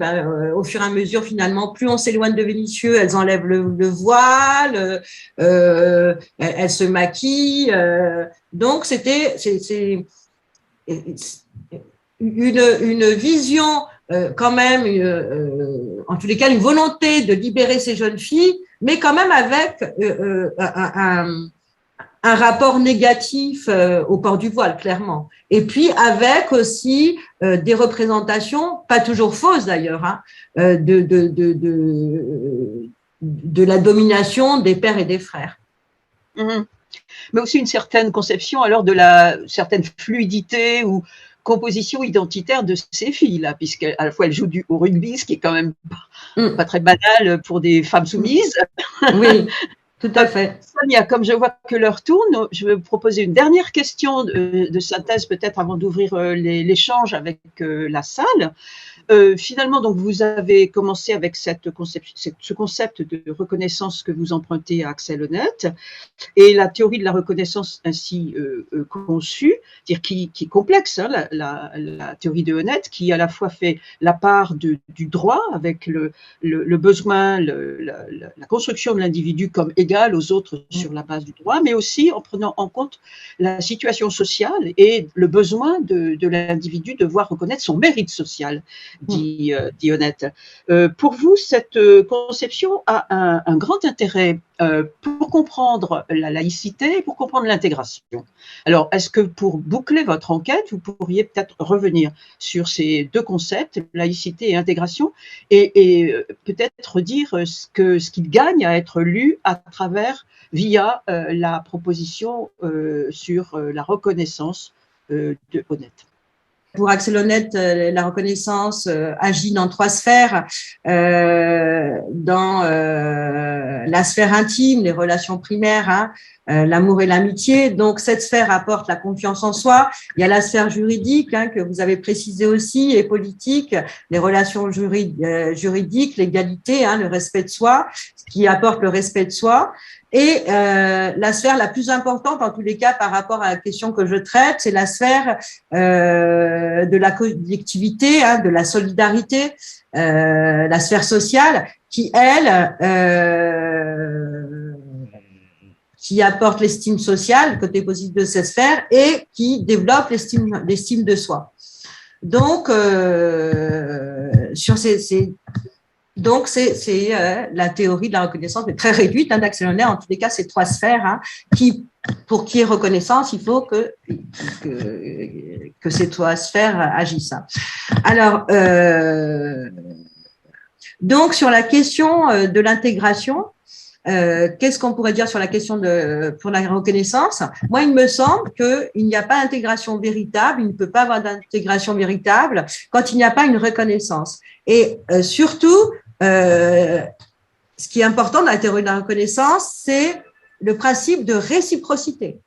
au fur et à mesure, finalement, plus on s'éloigne de Vénissieux, elles enlèvent le voile, elles se maquillent. Donc, c'est une vision quand même, en tous les cas, une volonté de libérer ces jeunes filles, mais quand même avec un rapport négatif au port du voile, clairement. Et puis avec aussi des représentations, pas toujours fausses d'ailleurs, hein, de la domination des pères et des frères. Mais aussi une certaine conception alors de la certaine fluidité ou composition identitaire de ces filles-là, puisqu'à la fois elles jouent au rugby, ce qui est quand même pas très banal pour des femmes soumises. Oui, tout à fait. Sonia, comme je vois que l'heure tourne, je vais vous proposer une dernière question de synthèse, peut-être avant d'ouvrir l'échange avec la salle. Finalement, donc, vous avez commencé avec ce concept de reconnaissance que vous empruntez à Axel Honneth et la théorie de la reconnaissance ainsi conçue, c'est-à-dire qui est complexe, hein, la théorie de Honneth, qui à la fois fait la part du droit avec le besoin, la construction de l'individu comme égal aux autres sur la base du droit, mais aussi en prenant en compte la situation sociale et le besoin de l'individu de voir reconnaître son mérite social, dit Honneth. Pour vous, cette conception a un grand intérêt pour comprendre la laïcité et pour comprendre l'intégration. Alors, est-ce que pour boucler votre enquête, vous pourriez peut-être revenir sur ces deux concepts, laïcité et intégration, et peut-être dire ce qu'il gagne à être lu à travers, via la proposition sur la reconnaissance de Honneth. Pour Axel Honneth, la reconnaissance agit dans 3 sphères. Dans la sphère intime, les relations primaires, hein, l'amour et l'amitié. Donc, cette sphère apporte la confiance en soi. Il y a la sphère juridique, hein, que vous avez précisé aussi, et politique, les relations juridiques, l'égalité, hein, le respect de soi, qui apporte le respect de soi. Et la sphère la plus importante, en tous les cas, par rapport à la question que je traite, c'est la sphère de la collectivité, hein, de la solidarité, la sphère sociale, qui, elle, qui apporte l'estime sociale, le côté positif de cette sphère, et qui développe l'estime de soi. Donc, sur donc, c'est la théorie de la reconnaissance, mais très réduite, hein, d'Axel Honneth. En tous les cas, c'est 3 sphères, hein, pour qu'il y ait reconnaissance, il faut que ces 3 sphères agissent. Alors, donc, sur la question de l'intégration, qu'est-ce qu'on pourrait dire sur la question pour la reconnaissance? Moi, il me semble qu'il n'y a pas d'intégration véritable, il ne peut pas avoir d'intégration véritable quand il n'y a pas une reconnaissance. Et surtout, ce qui est important dans la théorie de la reconnaissance, c'est le principe de réciprocité.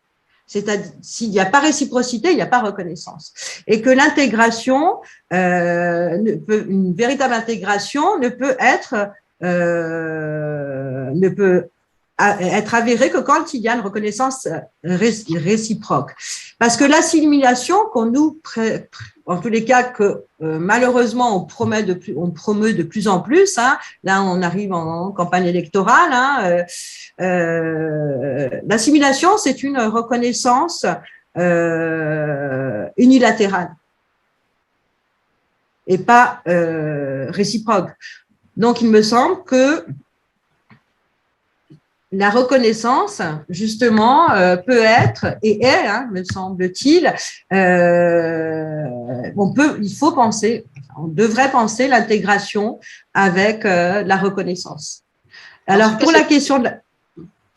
C'est-à-dire, s'il n'y a pas réciprocité, il n'y a pas reconnaissance. Et que l'intégration, une véritable intégration ne peut être avérée que quand il y a une reconnaissance réciproque. Parce que l'assimilation qu'on en tous les cas que malheureusement on promeut de plus en plus, hein, là on arrive en campagne électorale, hein, l'assimilation c'est une reconnaissance unilatérale et pas réciproque. Donc il me semble que la reconnaissance, justement, peut être, et est, hein, me semble-t-il, on devrait penser l'intégration avec la reconnaissance. Alors, pour la question de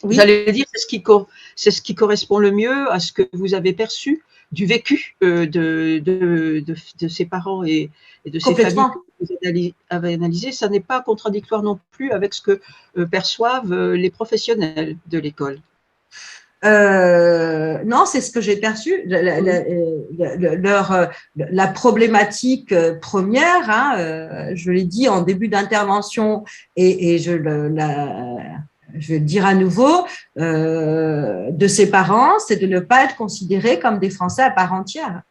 Oui. J'allais dire, c'est ce qui correspond le mieux à ce que vous avez perçu du vécu de ces parents et de ces familles que Complètement. vous avez analysées. Ça n'est pas contradictoire non plus avec ce que perçoivent les professionnels de l'école. Non, c'est ce que j'ai perçu. La problématique première, hein, je l'ai dit en début d'intervention et je vais le dire à nouveau, de ses parents, c'est de ne pas être considérés comme des Français à part entière.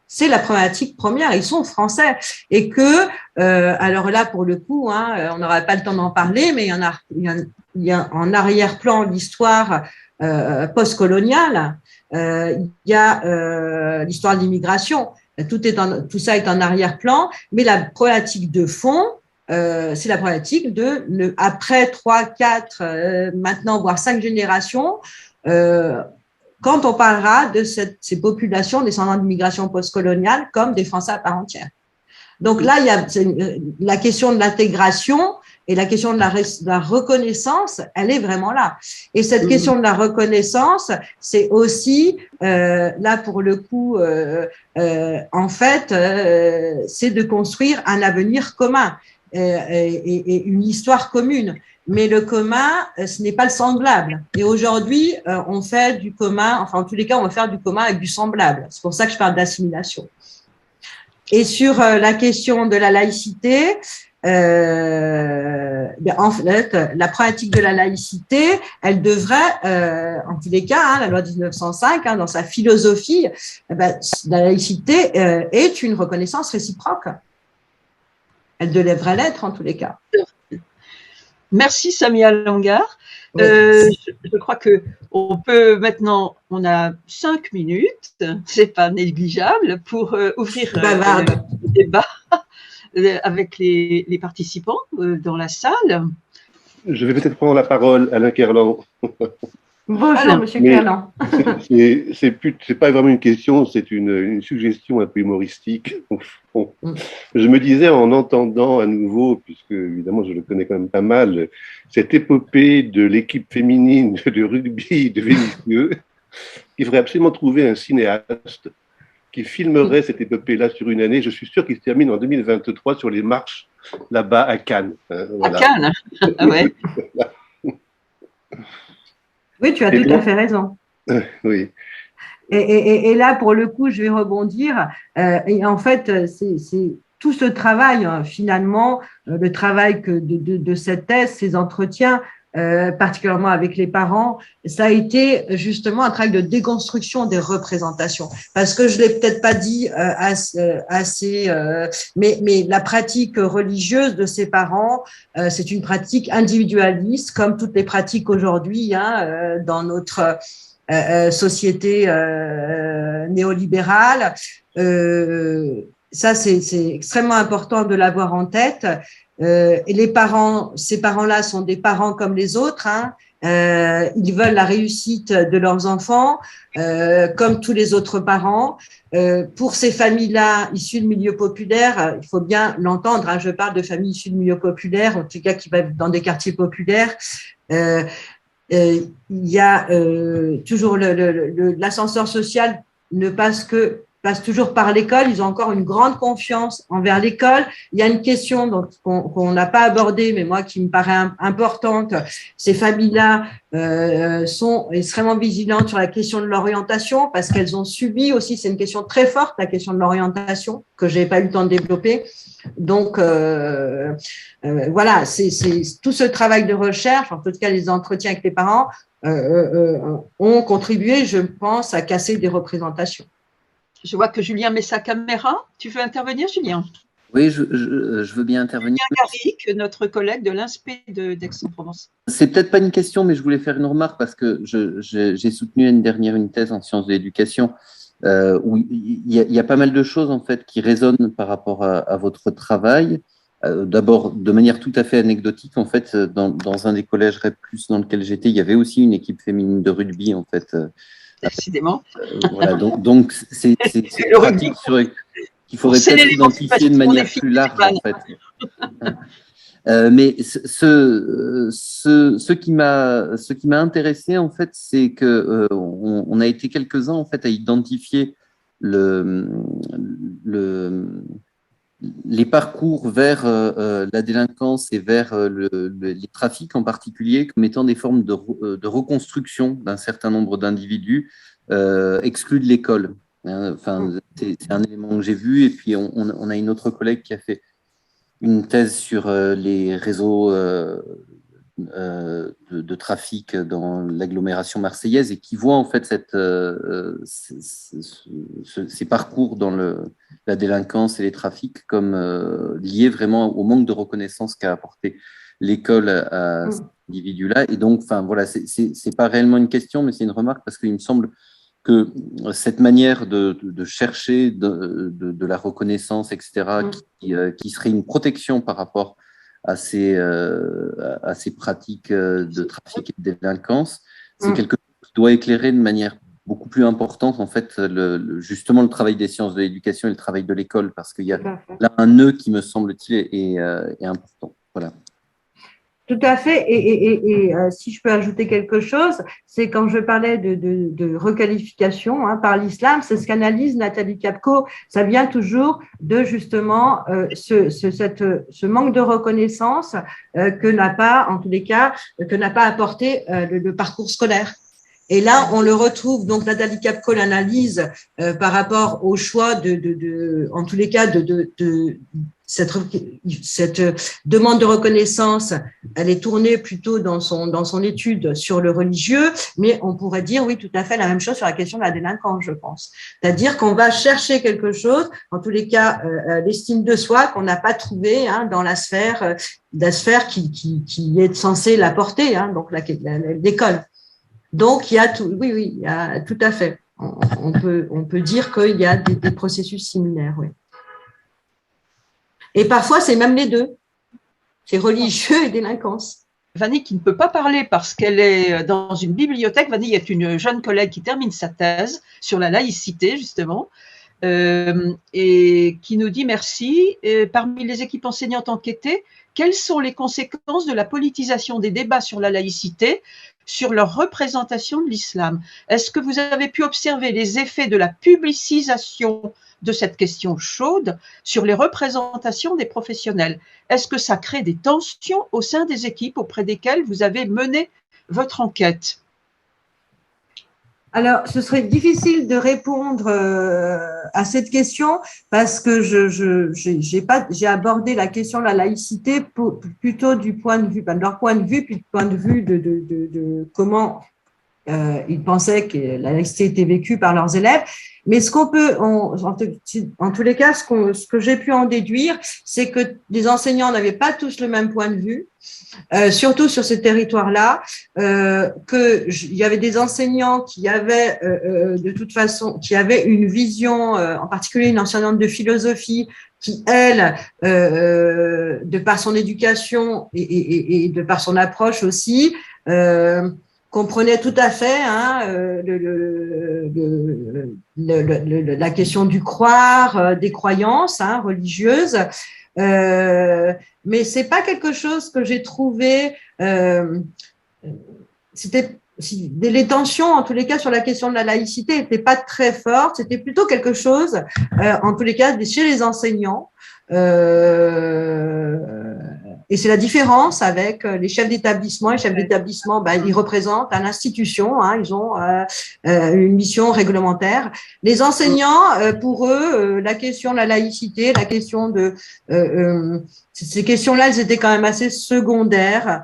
C'est la problématique première. Ils sont français et que, alors là, pour le coup, hein, on n'aura pas le temps d'en parler, mais il y a en arrière-plan l'histoire post-coloniale. Il y a l'histoire de l'immigration. Tout ça est en arrière-plan, mais la problématique de fond, c'est la problématique de, après 3, 4, maintenant, voire 5 générations, quand on parlera de ces populations descendant d'immigration postcoloniale comme des Français à part entière. Donc là, il y a la question de l'intégration et la question de la reconnaissance, elle est vraiment là. Et cette question de la reconnaissance, c'est aussi, là pour le coup, en fait, c'est de construire un avenir commun et une histoire commune. Mais le commun, ce n'est pas le semblable. Et aujourd'hui, on fait du commun, enfin en tous les cas, on va faire du commun avec du semblable. C'est pour ça que je parle d'assimilation. Et sur la question de la laïcité, en fait, la pratique de la laïcité, elle devrait, en tous les cas, hein, la loi 1905, hein, dans sa philosophie, la laïcité est une reconnaissance réciproque. Elle devrait l'être, en tous les cas. Merci Samia Langar. Oui. Je crois que on peut maintenant, on a 5 minutes, c'est pas négligeable, pour ouvrir le débat avec les participants dans la salle. Je vais peut-être prendre la parole, Alain Kerlan. Bonjour, Monsieur Kerlan. C'est pas vraiment une question, c'est une suggestion un peu humoristique. Je me disais en entendant à nouveau, puisque évidemment je le connais quand même pas mal, cette épopée de l'équipe féminine de rugby de Vénissieux, il faudrait absolument trouver un cinéaste qui filmerait cette épopée-là sur une année. Je suis sûr qu'il se termine en 2023 sur les marches là-bas à Cannes. Voilà. À Cannes, ah ouais. Oui, tu as tout à fait raison. Oui. Et là, pour le coup, je vais rebondir. Et en fait, c'est tout ce travail, finalement, le travail de cette thèse, ces entretiens, particulièrement avec les parents, ça a été justement un travail de déconstruction des représentations. Parce que je l'ai peut-être pas dit assez, mais la pratique religieuse de ces parents, c'est une pratique individualiste, comme toutes les pratiques aujourd'hui, hein, dans notre société néolibérale. Ça, c'est extrêmement important de l'avoir en tête. Et les parents, ces parents-là sont des parents comme les autres. Hein. Ils veulent la réussite de leurs enfants, comme tous les autres parents. Pour ces familles-là, issues de milieux populaires, il faut bien l'entendre. Hein, je parle de familles issues de milieux populaires, en tout cas qui vivent dans des quartiers populaires. Il y a toujours l'ascenseur social ne passe toujours par l'école. Ils ont encore une grande confiance envers l'école. Il y a une question qu'on n'a pas abordée, mais moi qui me paraît importante. Ces familles-là sont extrêmement vigilantes sur la question de l'orientation parce qu'elles ont subi aussi, c'est une question très forte, la question de l'orientation, que je n'ai pas eu le temps de développer. Donc, voilà, c'est tout ce travail de recherche, en tout cas les entretiens avec les parents, ont contribué, je pense, à casser des représentations. Je vois que Julien met sa caméra. Tu veux intervenir, Julien? Oui, je veux bien intervenir. Julien Garrigue, notre collègue de l'INSPE d'Aix-en-Provence. C'est peut-être pas une question, mais je voulais faire une remarque parce que j'ai soutenu l'année dernière une thèse en sciences de l'éducation où il y a pas mal de choses en fait qui résonnent par rapport à votre travail. D'abord, de manière tout à fait anecdotique, en fait, dans un des collèges REP+, dans lequel j'étais, il y avait aussi une équipe féminine de rugby, en fait. Décidément. Voilà, donc c'est une pratique qu'il faudrait peut-être identifier de manière plus large, en fait. Mais ce qui m'a intéressé en fait, c'est que on a été quelques-uns en fait à identifier les parcours vers la délinquance et vers les trafics en particulier comme étant des formes de reconstruction d'un certain nombre d'individus exclus de l'école. Enfin, c'est un élément que j'ai vu, et puis on a une autre collègue qui a fait une thèse sur les réseaux de trafic dans l'agglomération marseillaise et qui voit en fait ces parcours dans la délinquance et les trafics comme liés vraiment au manque de reconnaissance qu'a apporté l'école à cet individu-là. Et donc, enfin voilà, c'est pas réellement une question, mais c'est une remarque parce qu'il me semble que cette manière de chercher de la reconnaissance, etc., qui serait une protection par rapport à ces pratiques de trafic et de délinquance, c'est quelque chose qui doit éclairer de manière beaucoup plus importante, en fait, justement le travail des sciences de l'éducation et le travail de l'école, parce qu'il y a là un nœud qui, me semble-t-il, est important. Voilà. Tout à fait. Et si je peux ajouter quelque chose, c'est quand je parlais de requalification par l'islam, c'est ce qu'analyse Nathalie Capco. Ça vient toujours de justement ce manque de reconnaissance que n'a pas, en tous les cas, que n'a pas apporté le parcours scolaire. Et là, on le retrouve, donc Nathalie Capco l'analyse par rapport au choix en tous les cas, cette demande de reconnaissance, elle est tournée plutôt dans son étude sur le religieux, mais on pourrait dire, oui, tout à fait la même chose sur la question de la délinquance, je pense. C'est-à-dire qu'on va chercher quelque chose, en tous les cas, l'estime de soi qu'on n'a pas trouvé dans la sphère qui est censée l'apporter, donc l'école. Donc, il y a tout, oui, il y a tout à fait. On peut dire qu'il y a des processus similaires, oui. Et parfois, c'est même les deux. C'est religieux et délinquance. Vanille qui ne peut pas parler parce qu'elle est dans une bibliothèque. Vanille est une jeune collègue qui termine sa thèse sur la laïcité, justement, et qui nous dit merci. Parmi les équipes enseignantes enquêtées, quelles sont les conséquences de la politisation des débats sur la laïcité sur leur représentation de l'islam? Est-ce que vous avez pu observer les effets de la publicisation de cette question chaude sur les représentations des professionnels? Est-ce que ça crée des tensions au sein des équipes auprès desquelles vous avez mené votre enquête? Alors, ce serait difficile de répondre à cette question parce que j'ai abordé la question de la laïcité plutôt du point de vue, de leur point de vue, puis du point de vue de comment ils pensaient que la laïcité était vécue par leurs élèves. Mais ce qu'on peut, en tous les cas, ce que j'ai pu en déduire, c'est que les enseignants n'avaient pas tous le même point de vue, surtout sur ce territoire-là, qu'il y avait des enseignants qui avaient, de toute façon, qui avaient une vision, en particulier une enseignante de philosophie, qui, elle, de par son éducation et de par son approche aussi, comprenait tout à fait la question du croire, des croyances religieuses, mais c'est pas quelque chose que j'ai trouvé. Les tensions, en tous les cas, sur la question de la laïcité n'étaient pas très fortes. C'était plutôt quelque chose, en tous les cas, chez les enseignants. Et c'est la différence avec les chefs d'établissement. Les chefs d'établissement, ils représentent une institution, ils ont une mission réglementaire. Les enseignants, pour eux, la question de la laïcité, la question de ces questions-là, elles étaient quand même assez secondaires.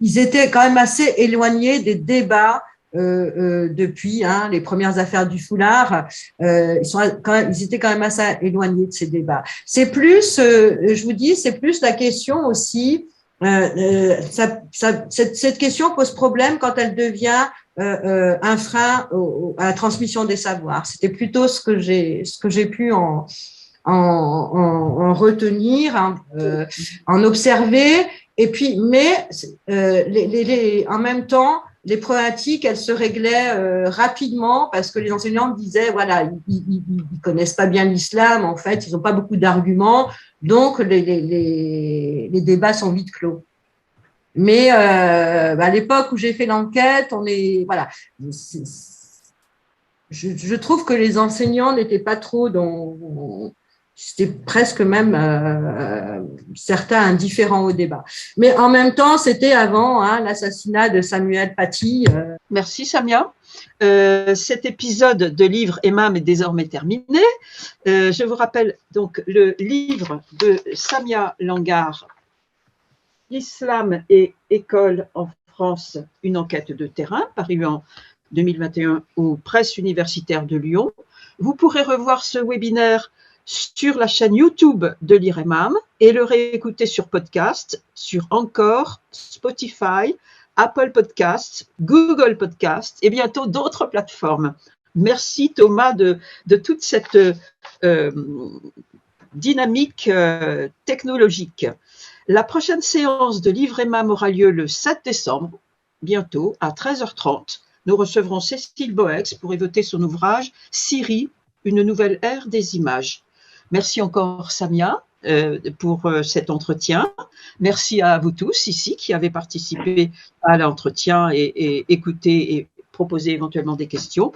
Ils étaient quand même assez éloignés des débats depuis les premières affaires du foulard, ils étaient quand même assez éloignés de ces débats. C'est plus, je vous dis, c'est plus la question aussi. Cette question pose problème quand elle devient un frein à la transmission des savoirs. C'était plutôt ce que j'ai pu en retenir, en observer. Et puis, mais en même temps, les problématiques, elles se réglaient rapidement parce que les enseignants disaient, voilà, ils connaissent pas bien l'islam, en fait, ils n'ont pas beaucoup d'arguments, donc les débats sont vite clos. Mais à l'époque où j'ai fait l'enquête, voilà, je trouve que les enseignants n'étaient pas trop c'était presque même certains indifférents au débat. Mais en même temps, c'était avant l'assassinat de Samuel Paty. Merci Samia. Cet épisode de Livre Imam est désormais terminé. Je vous rappelle donc le livre de Samia Langar, Islam et école en France, une enquête de terrain, paru en 2021 aux Presses universitaires de Lyon. Vous pourrez revoir ce webinaire sur la chaîne YouTube de Lire Imam et le réécouter sur podcast, sur Encore, Spotify, Apple Podcasts, Google Podcasts et bientôt d'autres plateformes. Merci Thomas de toute cette dynamique technologique. La prochaine séance de Livre Imam aura lieu le 7 décembre, bientôt à 13h30. Nous recevrons Cécile Boex pour évoquer son ouvrage « Syrie, une nouvelle ère des images ». Merci encore Samia pour cet entretien. Merci à vous tous ici qui avez participé à l'entretien et écouté et proposé éventuellement des questions.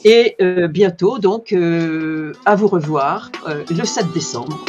Et bientôt donc à vous revoir le 7 décembre.